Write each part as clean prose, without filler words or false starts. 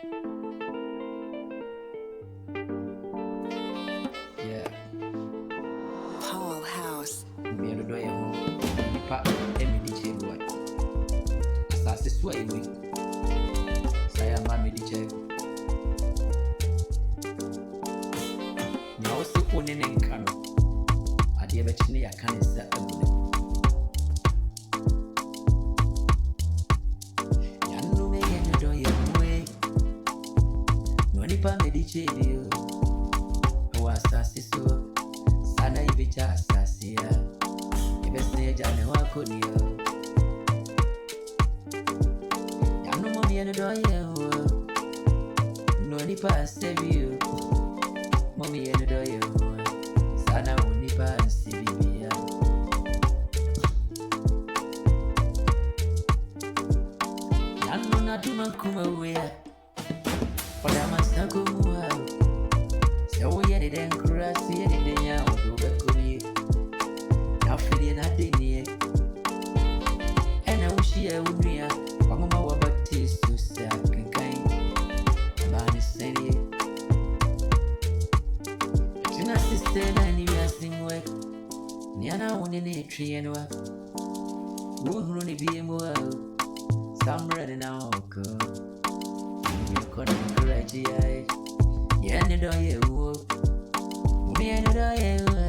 Yeah, Paul House. me no do ye ho. Nipa emi di chebu. Asase so ewe. Saya ma me di chebu. Na o se ko ne nka no. Ade be chine ya kan sa abune. Ya no me ye no do ye ho. No nipa me di chebu. O asase so. Sana ibicha asase ya. Ibese jane wako niyo. Yanu mami yanu doye wo. No nipa sebiyo. Mami yanu doye wo. Sana wo nipa sebiya. Yanu na duma kuma wea. Pada masako muwa. Sewo yede den kurasi yede den ya odo bekuri. Na fili na denie. Ena ushi ya unuya. Wangoma wabatistu sa kankai. Bani seni. Tina sister na ni yasimwe. Ni ana unene trienwa. Wuhuru ni biemwa. Samre na oko. Ni kona kuraji ai. Yene do ye wo. Yene do ye wo.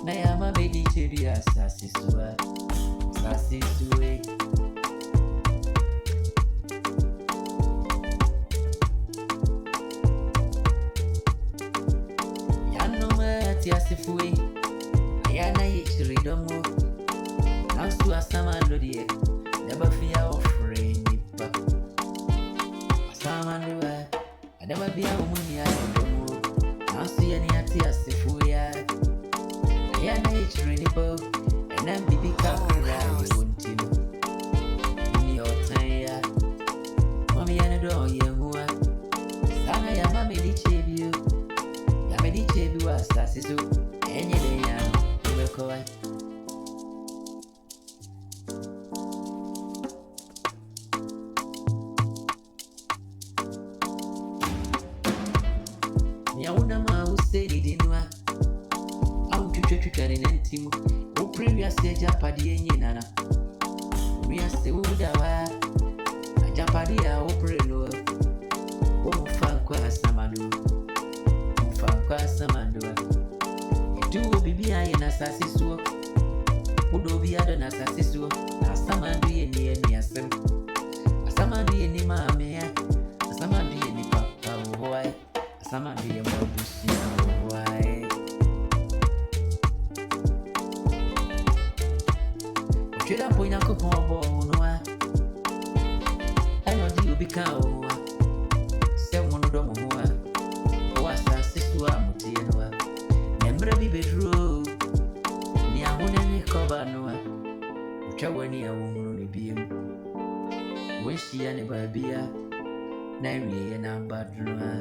Na ya ma be di chebi asasi suwa. Asasi suwe. Asifuwe ayana yichiri domo nasu asama ndodie never fear of nipa asama ndwa adaba bia omuni ya domo nasu yani ati asifuwe ya ayana yichiri nipa ena bibi kakura wontino ni otanya mami yana do yehuwa sana ya mami di chebio ya me di chebi wa asase so enye de ya umekoa ya una ma usedi dinwa au twetwetwa ne ntimu o previous age apade enye nana we ase udawa ajapade ya o preno o mufa kwa samanu kwa samandwa itu bibi aye na sasisuo udo bi ado na sasisuo asamandu ye ni asem asamandu ye ni maame ya asamandu ye ni papa woai asamandu ye mabusi woai chira poina ko pombo noa ayo di obi ka owa se wono do mo wa amutienwa nembre bibedro ni ahune ni kobanwa uchawani ya wumuru ni biem weshi ya ne babia na wiye na mbadrwa